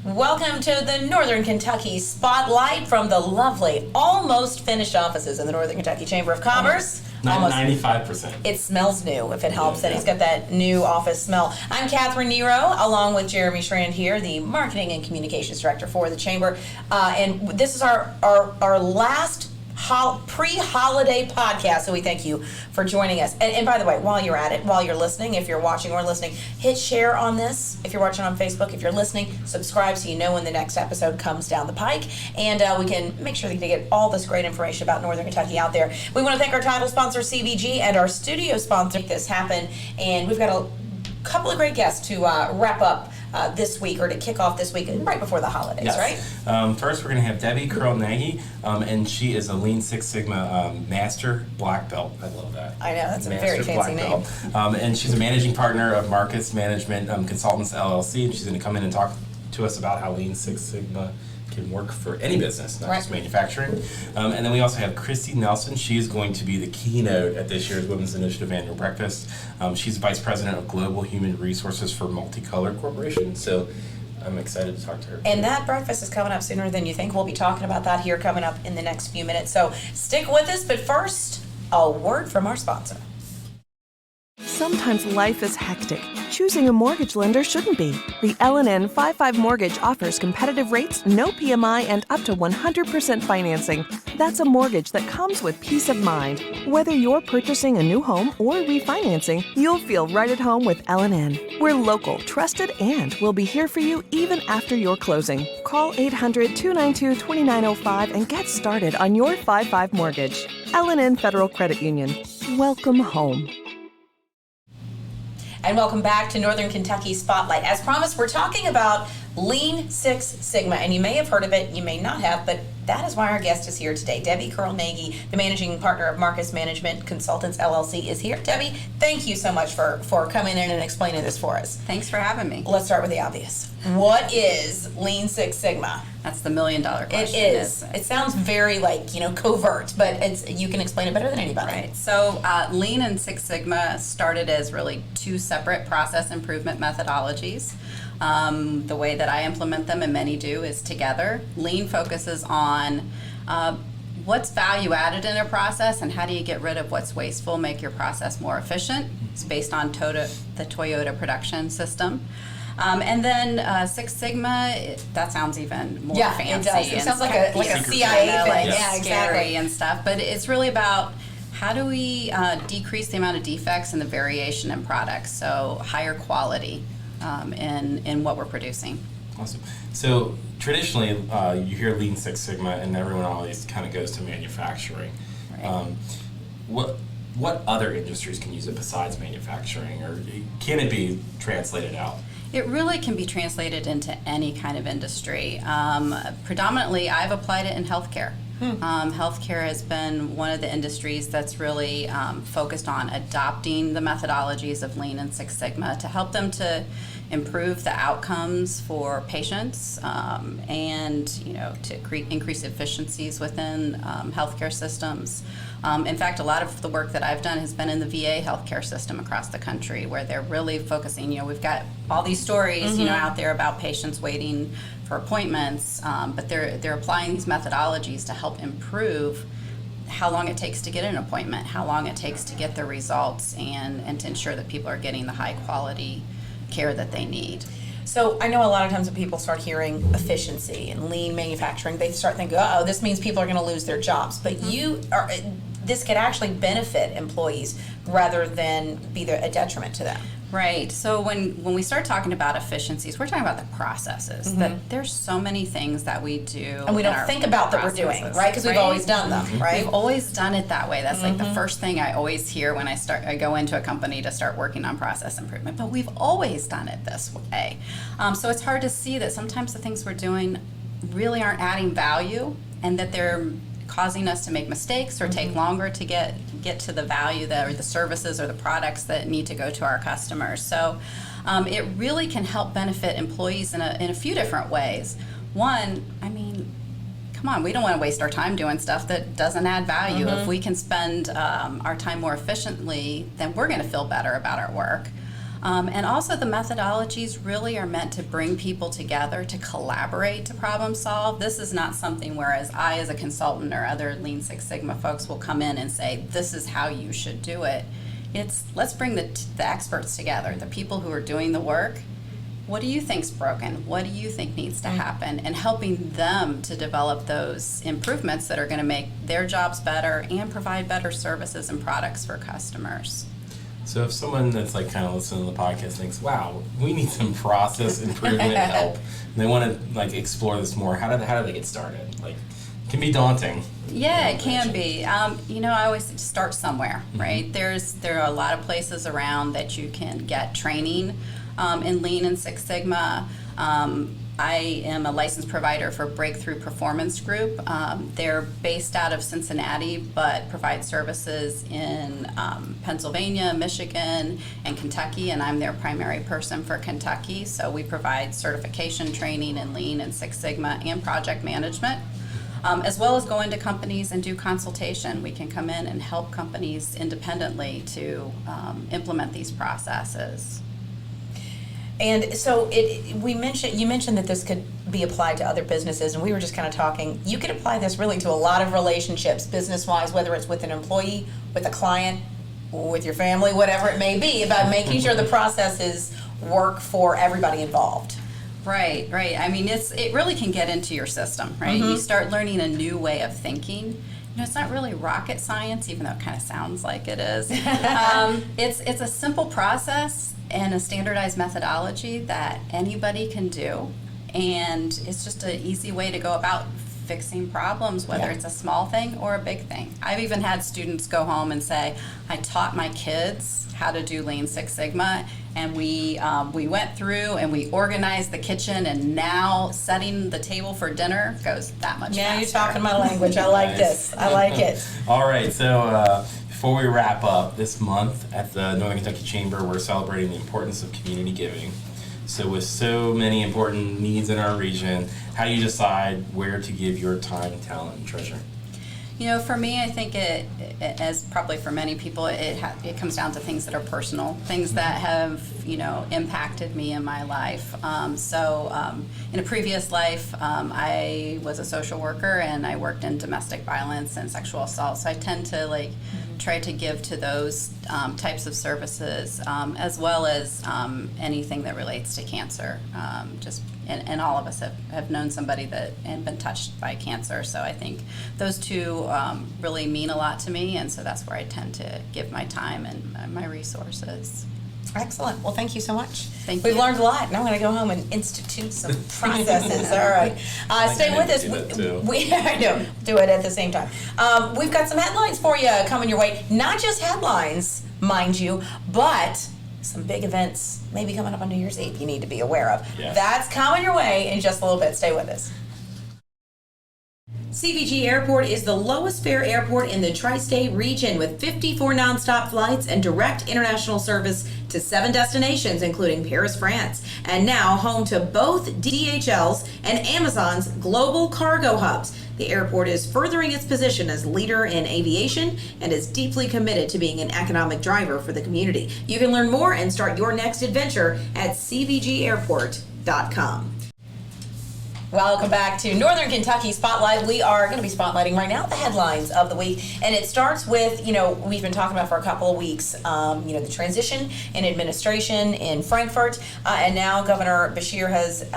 Welcome to the Northern Kentucky Spotlight from the lovely, almost finished offices in the Northern Kentucky Chamber of Commerce. Almost 95%. It smells new, if it helps, that Yeah. he's got that new office smell. I'm Catherine Nero, along with Jeremy Strand here, the Marketing and Communications Director for the Chamber. And this is our last pre-holiday podcast, so we thank you for joining us. And by the way, while you're at it, while you're listening, if you're watching or listening, hit share on this. If you're watching on Facebook, if you're listening, subscribe so you know when the next episode comes down the pike. And we can make sure that you get all this great information about Northern Kentucky out there. We want to thank our title sponsor, CVG, and our studio sponsor, Make This Happen. And we've got a couple of great guests to wrap up this week, or to kick off this week, right before the holidays, Yes. right? First, we're going to have Debbie Curl-Nagy, and she is a Lean Six Sigma Master Black Belt. I love that. I know, that's a Master very fancy Black name. Belt. And she's a managing partner of Marcus Management Consultants, LLC, and she's going to come in and talk to us about how Lean Six Sigma can work for any business, not just manufacturing. And then we also have Christy Nelson. She is going to be the keynote at this year's Women's Initiative Annual Breakfast. She's Vice President of Global Human Resources for Multicolored Corporation. So I'm excited to talk to her. And that breakfast is coming up sooner than you think. We'll be talking about that here coming up in the next few minutes. So stick with us, but first, a word from our sponsor. Sometimes life is hectic. Choosing a mortgage lender shouldn't be. The L&N 5-5 Mortgage offers competitive rates, no PMI, and up to 100% financing. That's a mortgage that comes with peace of mind. Whether you're purchasing a new home or refinancing, you'll feel right at home with L&N. We're local, trusted, and we'll be here for you even after your closing. Call 800-292-2905 and get started on your 5-5 mortgage. L&N Federal Credit Union. Welcome home. And welcome back to Northern Kentucky Spotlight. As promised, we're talking about Lean Six Sigma, and you may have heard of it, you may not have, but that is why our guest is here today. Debbie Curl-Nagy, the managing partner of Marcus Management Consultants, LLC, is here. Debbie, thank you so much for coming in and explaining this for us. Thanks for having me. Let's start with the obvious. What is Lean Six Sigma? That's the $1 million question. It is. It sounds very covert, but you can explain it better than anybody. Right. So Lean and Six Sigma started as really two separate process improvement methodologies. The way that I implement them, and many do, is together. Lean focuses on what's value added in a process and how do you get rid of what's wasteful, make your process more efficient. It's based on the Toyota production system. And then Six Sigma, that sounds even more fancy. It does. It and sounds like a CIA thing. Yeah, scary exactly. and stuff. But it's really about how do we decrease the amount of defects and the variation in products, so higher quality in what we're producing. Awesome. So traditionally, you hear Lean Six Sigma, and everyone always kind of goes to manufacturing. Right. What other industries can use it besides manufacturing, or can it be translated out? It really can be translated into any kind of industry. Predominantly, I've applied it in healthcare. Healthcare has been one of the industries that's really focused on adopting the methodologies of Lean and Six Sigma to help them to improve the outcomes for patients and to increase efficiencies within healthcare systems. In fact, a lot of the work that I've done has been in the VA healthcare system across the country, where they're really focusing. We've got all these stories, out there about patients waiting for appointments, but they're applying these methodologies to help improve how long it takes to get an appointment, how long it takes to get the results, and to ensure that people are getting the high quality care that they need. So I know a lot of times when people start hearing efficiency and lean manufacturing, they start thinking, oh, this means people are going to lose their jobs. But this could actually benefit employees rather than be a detriment to them. Right. So when we start talking about efficiencies, we're talking about the processes. That there's so many things that we do, and we don't think about that we're doing, right? Because we've always done them, right? We've always done it that way. That's like the first thing I always hear when I go into a company to start working on process improvement. But we've always done it this way. So it's hard to see that sometimes the things we're doing really aren't adding value, and that they're causing us to make mistakes or take longer to get to the value or the services or the products that need to go to our customers. So it really can help benefit employees in a few different ways. One, come on, we don't want to waste our time doing stuff that doesn't add value. If we can spend our time more efficiently, then we're going to feel better about our work. And also the methodologies really are meant to bring people together to collaborate to problem solve. This is not something whereas I as a consultant or other Lean Six Sigma folks will come in and say, this is how you should do it. It's let's bring the experts together, the people who are doing the work. What do you think's broken? What do you think needs to happen? And helping them to develop those improvements that are going to make their jobs better and provide better services and products for customers. So if someone that's like kind of listening to the podcast thinks, wow, we need some process improvement help, and they want to like explore this more, how do they get started? Like, it can be daunting. Yeah, it can be. I always say start somewhere, right? There are a lot of places around that you can get training in Lean and Six Sigma. I am a licensed provider for Breakthrough Performance Group. They're based out of Cincinnati, but provide services in Pennsylvania, Michigan, and Kentucky, and I'm their primary person for Kentucky. So we provide certification training in Lean and Six Sigma and project management, as well as go into companies and do consultation. We can come in and help companies independently to implement these processes. And so you mentioned that this could be applied to other businesses, and we were just kind of talking. You could apply this really to a lot of relationships, business-wise, whether it's with an employee, with a client, with your family, whatever it may be, about making sure the processes work for everybody involved. Right. I mean, it really can get into your system, right? You start learning a new way of thinking. It's not really rocket science, even though it kind of sounds like it is. It's a simple process and a standardized methodology that anybody can do, and it's just an easy way to go about fixing problems, whether it's a small thing or a big thing. I've even had students go home and say, I taught my kids how to do Lean Six Sigma, and we went through and we organized the kitchen, and now setting the table for dinner goes that much faster. You're talking my language. I like this. I like it. All right, so before we wrap up, this month at the Northern Kentucky Chamber, we're celebrating the importance of community giving. So with so many important needs in our region, how do you decide where to give your time, talent, and treasure? For me, I think it as probably for many people, it comes down to things that are personal, things that have, impacted me in my life. In a previous life, I was a social worker, and I worked in domestic violence and sexual assault. So I tend to try to give to those types of services, as well as anything that relates to cancer. And all of us have known somebody that and been touched by cancer. So I think those two really mean a lot to me, and so that's where I tend to give my time and my resources. Excellent. Well, thank you so much. Thank you. We've learned a lot. Now I'm going to go home and institute some processes. All right. Stay with us. I know. Do it at the same time. We've got some headlines for you coming your way. Not just headlines, mind you, but some big events maybe coming up on New Year's Eve you need to be aware of. Yes. That's coming your way in just a little bit. Stay with us. CVG Airport is the lowest fare airport in the tri-state region with 54 nonstop flights and direct international service to 7 destinations, including Paris, France, and now home to both DHL's and Amazon's global cargo hubs. The airport is furthering its position as leader in aviation and is deeply committed to being an economic driver for the community. You can learn more and start your next adventure at cvgairport.com. Welcome back to Northern Kentucky Spotlight. We are going to be spotlighting right now the headlines of the week. And it starts with, we've been talking about for a couple of weeks, the transition in administration in Frankfort. And now Governor Beshear has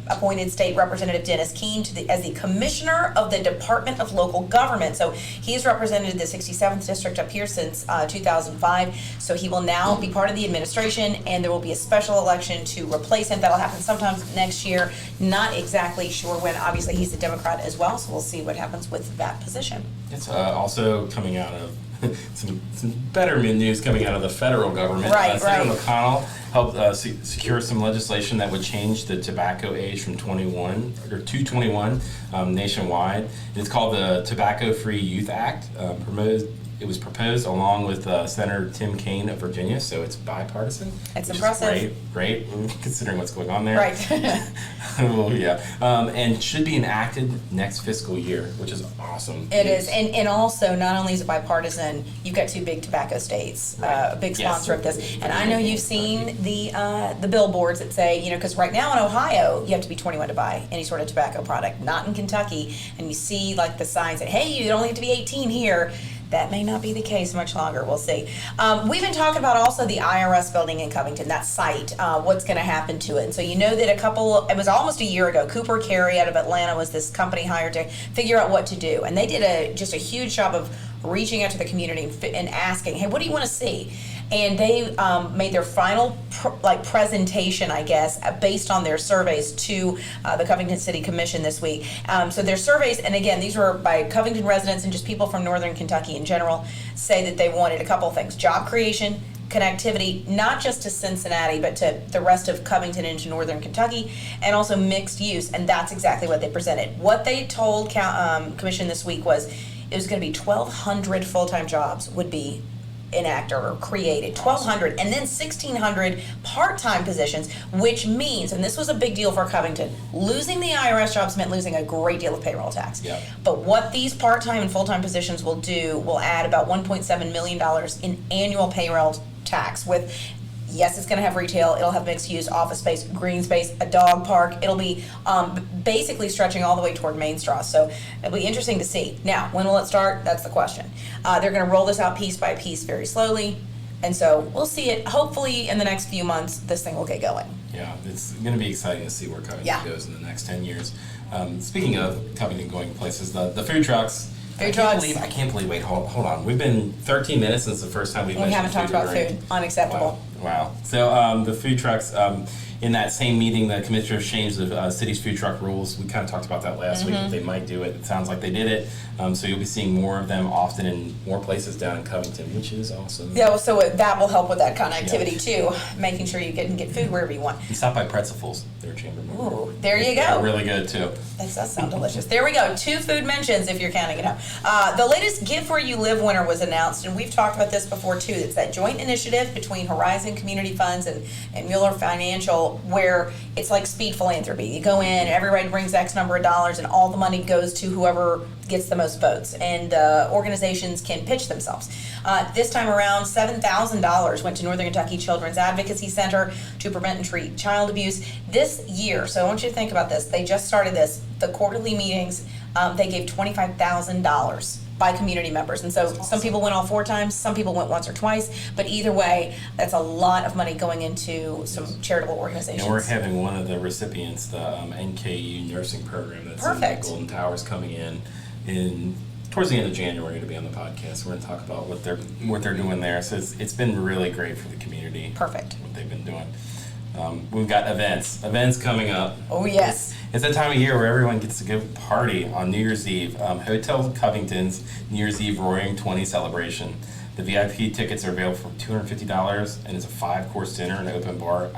appointed State Representative Dennis Keene as the Commissioner of the Department of Local Government. So he's represented the 67th District up here since 2005. So he will now be part of the administration, and there will be a special election to replace him. That'll happen sometime next year. Not exactly sure when. Obviously, he's a Democrat as well, so we'll see what happens with that position. It's also coming out of some better news coming out of the federal government. Senator McConnell helped secure some legislation that would change the tobacco age from 21 or to 21 nationwide. It's called the Tobacco-Free Youth Act. It was proposed along with Senator Tim Kaine of Virginia, so it's bipartisan. It's impressive. Great, considering what's going on there. Right. Oh, yeah. And should be enacted next fiscal year, which is awesome. It is, and also, not only is it bipartisan, you've got 2 big tobacco states, a big Yes. sponsor of this. And I know you've seen the billboards that say, because right now in Ohio, you have to be 21 to buy any sort of tobacco product, not in Kentucky. And you see like the signs that, hey, you only have to be 18 here. That may not be the case much longer. We'll see. We've been talking about also the IRS building in Covington, that site, what's going to happen to it. And so you know that it was almost a year ago, Cooper Carey out of Atlanta was this company hired to figure out what to do. And they did just a huge job of reaching out to the community and asking, hey, what do you want to see? And they made their final presentation, I guess, based on their surveys to the Covington City Commission this week. So their surveys, and again, these were by Covington residents and just people from northern Kentucky in general, say that they wanted a couple of things: job creation, connectivity, not just to Cincinnati, but to the rest of Covington and to northern Kentucky, and also mixed use. And that's exactly what they presented. What they told Commission this week was it was going to be 1,200 full-time jobs would be enacted or created, 1,200, and then 1,600 part-time positions, which means, and this was a big deal for Covington, losing the IRS jobs meant losing a great deal of payroll tax. Yep. But what these part-time and full-time positions will do will add about $1.7 million in annual payroll tax with, yes, it's going to have retail, it'll have mixed use, office space, green space, a dog park. It'll be basically stretching all the way toward Main Straw. So it'll be interesting to see. Now, when will it start? That's the question. They're going to roll this out piece by piece very slowly. And so we'll see it. Hopefully in the next few months, this thing will get going. Yeah, it's going to be exciting to see where Covington goes in the next 10 years. Speaking of Covington going places, the food trucks. I can't believe, wait, hold on. We've been 13 minutes since the first time we haven't talked about food. Unacceptable. Wow. So the food trucks, in that same meeting, the commissioners changed the city's food truck rules. We kind of talked about that last week, that they might do it. It sounds like they did it. So you'll be seeing more of them often in more places down in Covington, which is awesome. Yeah, well, so that will help with that connectivity too, making sure you can get food wherever you want. You stop by Pretzelfuls, their chamber member. Ooh, there you go. They're really good too. That does sound delicious. There we go. 2 food mentions if you're counting it up. The latest Give Where You Live winner was announced, and we've talked about this before too. It's that joint initiative between Horizon Community Funds and Mueller Financial, where it's like speed philanthropy. You go in, everybody brings X number of dollars, and all the money goes to whoever gets the most votes, and organizations can pitch themselves. This time around, $7,000 went to Northern Kentucky Children's Advocacy Center to prevent and treat child abuse. This year, so I want you to think about this, they just started this, the quarterly meetings, they gave $25,000 by community members. And so some people went all 4 times, some people went once or twice, but either way, that's a lot of money going into some charitable organizations. And we're having one of the recipients, the NKU nursing program that's in the Golden Towers, coming in towards the end of January to be on the podcast. We're going to talk about what they're doing there. So it's been really great for the community. Perfect. What they've been doing. We've got events coming up. Oh yes. It's that time of year where everyone gets to go party on New Year's Eve. Hotel Covington's New Year's Eve Roaring 20 celebration. The VIP tickets are available for $250, and it's a 5-course dinner and open bar.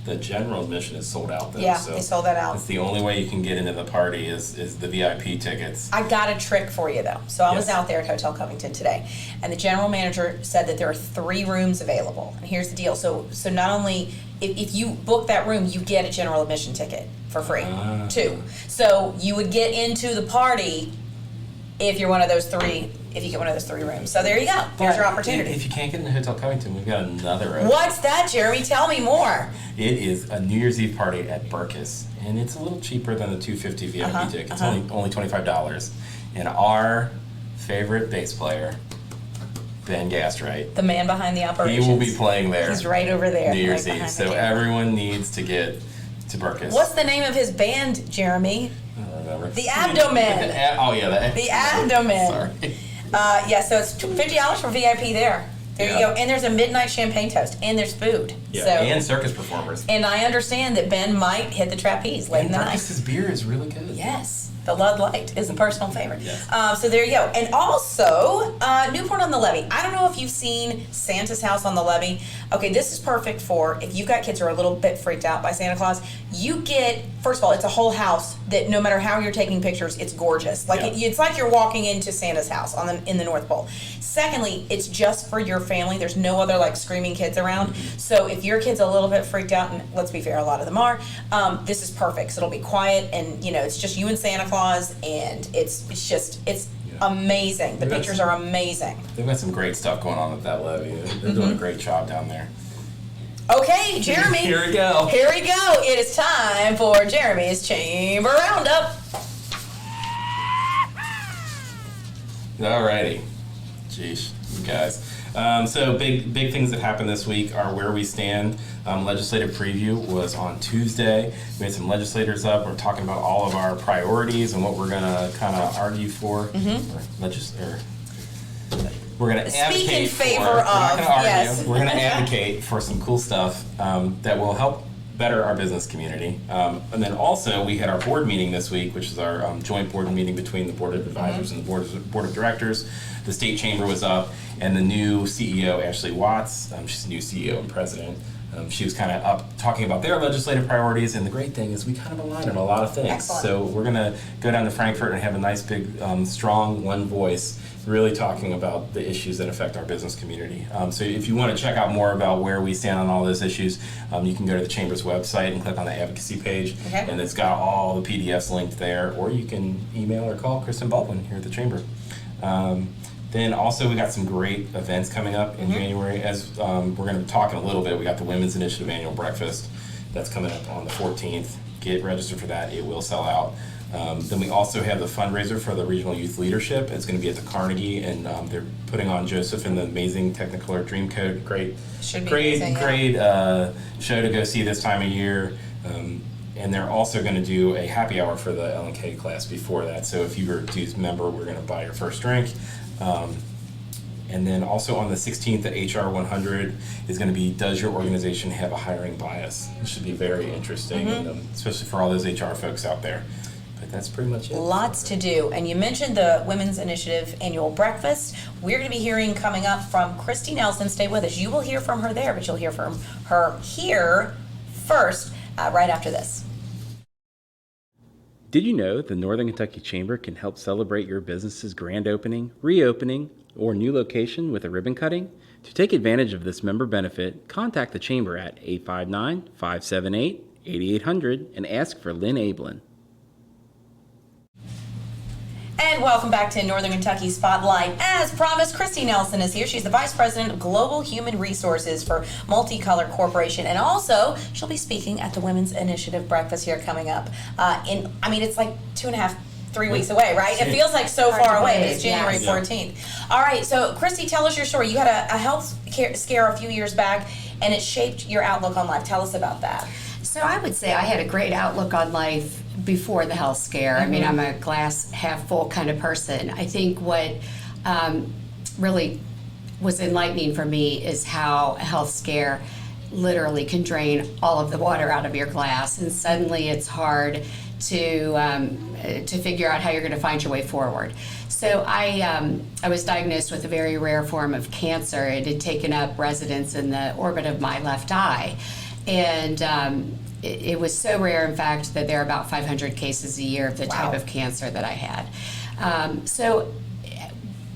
The general admission is sold out though. Yeah, so they sold that out. It's the only way you can get into the party is the VIP tickets. I got a trick for you though. So I was Yes. out there at Hotel Covington today, and the general manager said that there are 3 rooms available. And here's the deal. So not only if you book that room, you get a general admission ticket for free too. So you would get into the party if you're one of those 3. If you get one of those 3 rooms. So there you go. There's your opportunity. If you can't get into Hotel Covington, we've got another opening. What's that, Jeremy? Tell me more. It is a New Year's Eve party at Burkus, and it's a little cheaper than the $250 VIP ticket. It's only $25. And our favorite bass player, Ben Gastrite, The man behind the operations. he will be playing there. He's right over there. New Year's right Eve. behind So the camera. everyone needs to get to Burkus. What's the name of his band, Jeremy? I don't remember. The Abdomen. Oh yeah, The Abdomen. Sorry. Yeah, so it's $50 for VIP there. There you Yeah. go. And there's a midnight champagne toast, and there's food. Yeah, So, and circus performers. and I understand that Ben might hit the trapeze late in And the night. Burkus's beer is really good. Yes. The Lud Light is a personal favorite. Yes. So there you go. And also, Newport on the Levee. I don't know if you've seen Santa's House on the Levee. Okay, this is perfect for if you've got kids who are a little bit freaked out by Santa Claus. You get, first of all, it's a whole house that no matter how you're taking pictures, it's gorgeous. Like it's like you're walking into Santa's house in the North Pole. Secondly, it's just for your family. There's no other like screaming kids around. So if your kid's a little bit freaked out, and let's be fair, a lot of them are, this is perfect. So it'll be quiet, and it's just you and Santa Claus, and it's amazing. The pictures are amazing. They've got some great stuff going on at that levee. They're doing a great job down there. Okay, Jeremy. Here we go. Here we go. It is time for Jeremy's Chamber Roundup. Alrighty. Jeez, you guys. So big things that happened this week are where we stand. Legislative preview was on Tuesday. We had some legislators up. We're talking about all of our priorities and what we're gonna kind of argue for. We're gonna advocate Speak in favor for. We're not of, gonna argue. yes. We're gonna advocate for some cool stuff that will help better our business community. And then also we had our board meeting this week, which is our joint board meeting between the Board of Advisors and the Board of Directors. The State Chamber was up, and the new CEO, Ashley Watts, she's the new CEO and president. She was kind of up talking about their legislative priorities, and the great thing is we kind of align on a lot of things. Excellent. So we're going to go down to Frankfurt and have a nice big, strong one voice, really talking about the issues that affect our business community. So if you want to check out more about where we stand on all those issues, you can go to the Chamber's website and click on the advocacy page, and it's got all the PDFs linked there, or you can email or call Kristen Baldwin here at the Chamber. Then also we got some great events coming up in January. As we're going to be talking a little bit, we got the Women's Initiative Annual Breakfast that's coming up on the 14th. Get registered for that; it will sell out. Then we also have the fundraiser for the Regional Youth Leadership. It's going to be at the Carnegie, and they're putting on Joseph and the amazing Technicolor Dreamcoat. Great show to go see this time of year. And they're also going to do a happy hour for the L&K class before that. So if you're a dues member, we're going to buy your first drink. And then also on the 16th, the HR 100 is going to be, does your organization have a hiring bias? It should be very interesting, especially for all those HR folks out there. But that's pretty much it. Lots to do. And you mentioned the Women's Initiative Annual Breakfast. We're going to be hearing coming up from Christy Nelson. Stay with us. You will hear from her there, but you'll hear from her here first, right after this. Did you know the Northern Kentucky Chamber can help celebrate your business's grand opening, reopening, or new location with a ribbon cutting? To take advantage of this member benefit, contact the Chamber at 859-578-8800 and ask for Lynn Ablin. And welcome back to Northern Kentucky Spotlight. As promised, Christy Nelson is here. She's the Vice President of Global Human Resources for Multicolor Corporation. And also, she'll be speaking at the Women's Initiative Breakfast here coming up. It's like 2.5-3 weeks away, right? It feels like so far away, but it's January 14th. All right, so Christy, tell us your story. You had a health scare a few years back, and it shaped your outlook on life. Tell us about that. So I would say I had a great outlook on life before the health scare. I mean, I'm a glass half full kind of person. I think what really was enlightening for me is how a health scare literally can drain all of the water out of your glass, and suddenly it's hard to figure out how you're going to find your way forward. So I was diagnosed with a very rare form of cancer. It had taken up residence in the orbit of my left eye, and it was so rare, in fact, that there are about 500 cases a year of the type of cancer that I had. So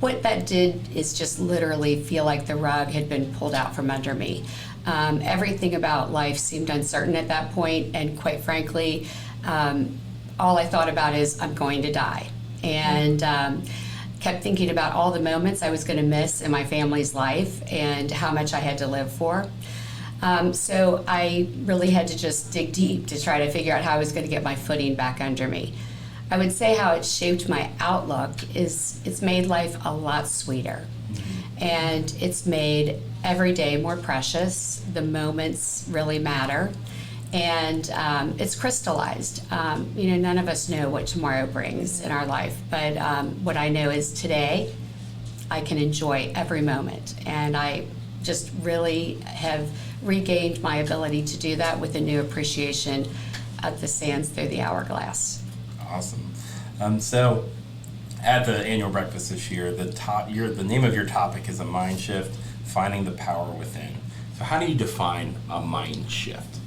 what that did is just literally feel like the rug had been pulled out from under me. Everything about life seemed uncertain at that point, and quite frankly, all I thought about is I'm going to die. And kept thinking about all the moments I was going to miss in my family's life and how much I had to live for. So I really had to just dig deep to try to figure out how I was going to get my footing back under me. I would say how it shaped my outlook is it's made life a lot sweeter. And it's made every day more precious. The moments really matter. And it's crystallized. None of us know what tomorrow brings in our life. But what I know is today I can enjoy every moment. And I just really have regained my ability to do that with a new appreciation of the sands through the hourglass. Awesome. So at the annual breakfast this year, the name of your topic is a mind shift, finding the power within. So how do you define a mind shift?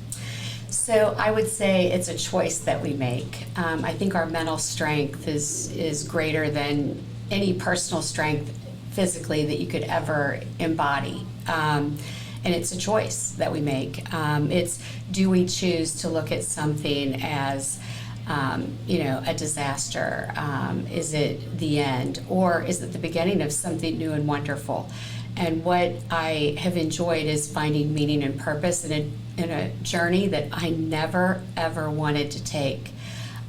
So I would say it's a choice that we make. I think our mental strength is greater than any personal strength physically that you could ever embody. And it's a choice that we make. It's, do we choose to look at something as a disaster? Is it the end? Or is it the beginning of something new and wonderful? And what I have enjoyed is finding meaning and purpose in a journey that I never, ever wanted to take.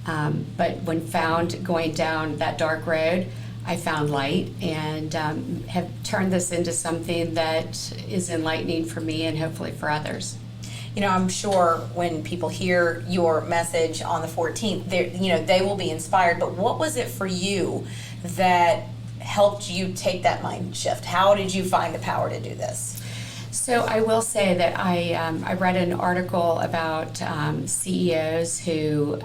But when found going down that dark road, I found light and have turned this into something that is enlightening for me and hopefully for others. I'm sure when people hear your message on the 14th, they will be inspired. But what was it for you that helped you take that mind shift? How did you find the power to do this? So I will say that I read an article about CEOs who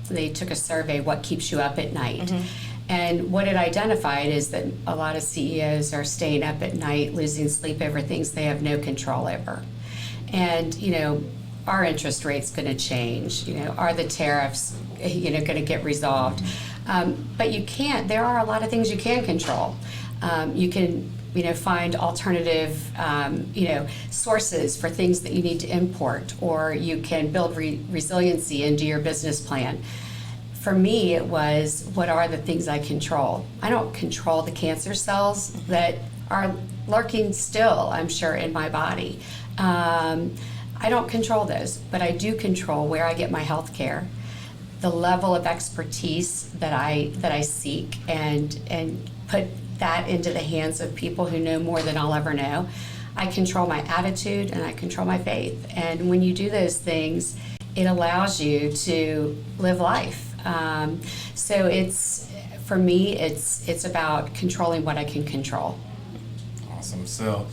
they took a survey, what keeps you up at night? Mm-hmm. And what it identified is that a lot of CEOs are staying up at night, losing sleep over things they have no control over. And, our interest rate's going to change. Are the tariffs, going to get resolved? But you can't. There are a lot of things you can control. You can, find alternative, sources for things that you need to import, or you can build resiliency into your business plan. For me, it was, what are the things I control? I don't control the cancer cells that are lurking still, I'm sure, in my body. I don't control those, but I do control where I get my health care, the level of expertise that I seek, and put that into the hands of people who know more than I'll ever know. I control my attitude and I control my faith. And when you do those things, it allows you to live life. So for me, it's about controlling what I can control. Awesome. So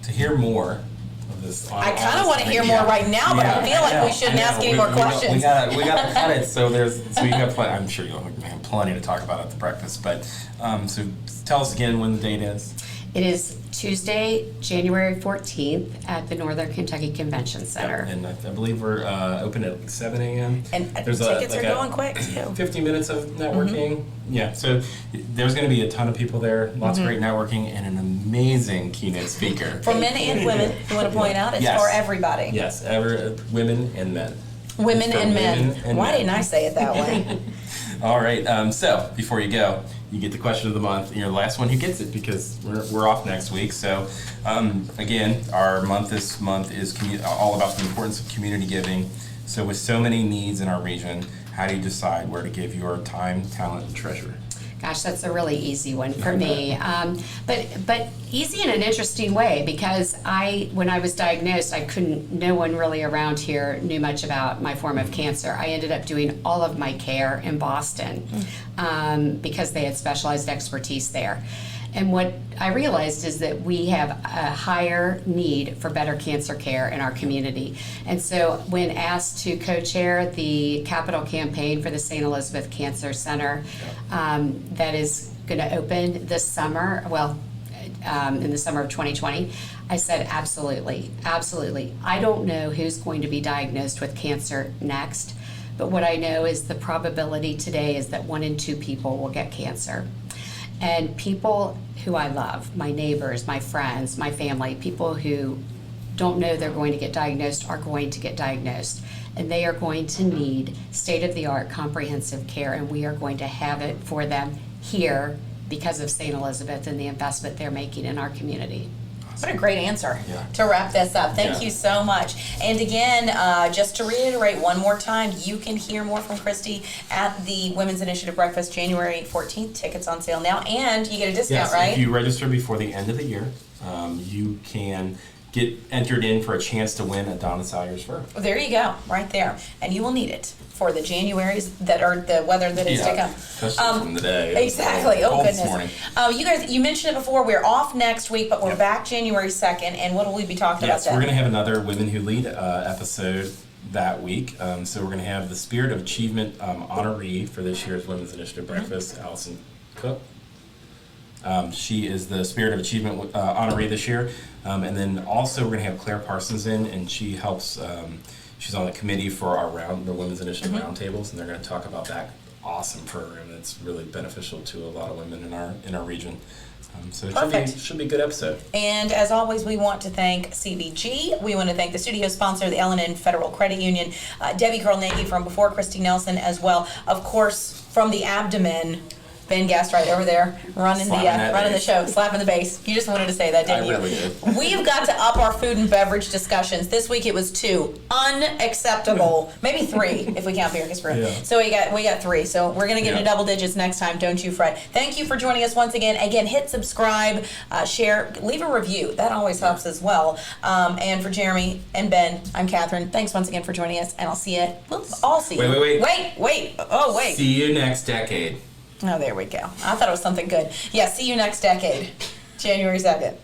to hear more of this, I kind of want to hear more right now, but I feel like we shouldn't ask any more questions. We gotta cut it. So you got plenty. I'm sure you'll have plenty to talk about at the breakfast. But so tell us again when the date is. It is Tuesday, January 14th at the Northern Kentucky Convention Center. Yep, and I believe we're open at 7 a.m. And tickets are going quick too. 50 minutes of networking. Mm-hmm. Yeah, so there's going to be a ton of people there, lots of great networking, and an amazing keynote speaker. For men and women, you want to point out, it's for everybody. Yes, women and men. Women and men. Why didn't I say it that way? All right, so before you go, you get the question of the month. You're the last one who gets it because we're off next week. So again, our this month is all about the importance of community giving. So with so many needs in our region, how do you decide where to give your time, talent, and treasure? Gosh, that's a really easy one for me. But easy in an interesting way, because when I was diagnosed, no one really around here knew much about my form of cancer. I ended up doing all of my care in Boston because they had specialized expertise there. And what I realized is that we have a higher need for better cancer care in our community. And so when asked to co-chair the capital campaign for the St. Elizabeth Cancer Center that is going to open this summer, in the summer of 2020, I said, absolutely, absolutely. I don't know who's going to be diagnosed with cancer next, but what I know is the probability today is that 1 in 2 people will get cancer. And people who I love, my neighbors, my friends, my family, people who don't know they're going to get diagnosed are going to get diagnosed. And they are going to need state-of-the-art comprehensive care, and we are going to have it for them here because of St. Elizabeth and the investment they're making in our community. What a great answer to wrap this up. Thank you so much. And again, just to reiterate one more time, you can hear more from Christy at the Women's Initiative Breakfast January 14th. Tickets on sale now, and you get a discount, right? If you register before the end of the year, you can get entered in for a chance to win a Donna Salyers fur. Well, there you go, right there. And you will need it for the Januaries that are the weather that is to come. Especially from the day. Exactly. Oh, cold goodness. This morning. You guys, you mentioned it before. We're off next week, but we're back January 2nd. And what will we be talking about then? We're going to have another Women Who Lead episode that week. So we're going to have the Spirit of Achievement honoree for this year's Women's Initiative Breakfast, Allison Cook. She is the Spirit of Achievement honoree this year. And then also we're going to have Claire Parsons in, and she helps, she's on the committee for our the Women's Initiative roundtables, and they're going to talk about that awesome program that's really beneficial to a lot of women in our region. So it should be a good episode. And as always, we want to thank CVG. We want to thank the studio sponsor, the L&N Federal Credit Union, Debbie Carl-Nagy from Before Christy Nelson as well. Of course, from the abdomen, Ben Gast right over there, running the show, slapping the bass. You just wanted to say that, didn't you? I really did. We've got to up our food and beverage discussions. This week it was 2. Unacceptable. Maybe 3 if we count Beer Brew. Yeah. So we got 3. So we're going to get into double digits next time. Don't you fret. Thank you for joining us once again. Again, hit subscribe, share, leave a review. That always helps as well. And for Jeremy and Ben, I'm Catherine. Thanks once again for joining us, and I'll see you. We'll all see you. Wait. Oh, wait. See you next decade. Oh, there we go. I thought it was something good. Yeah, see you next decade, January 2nd.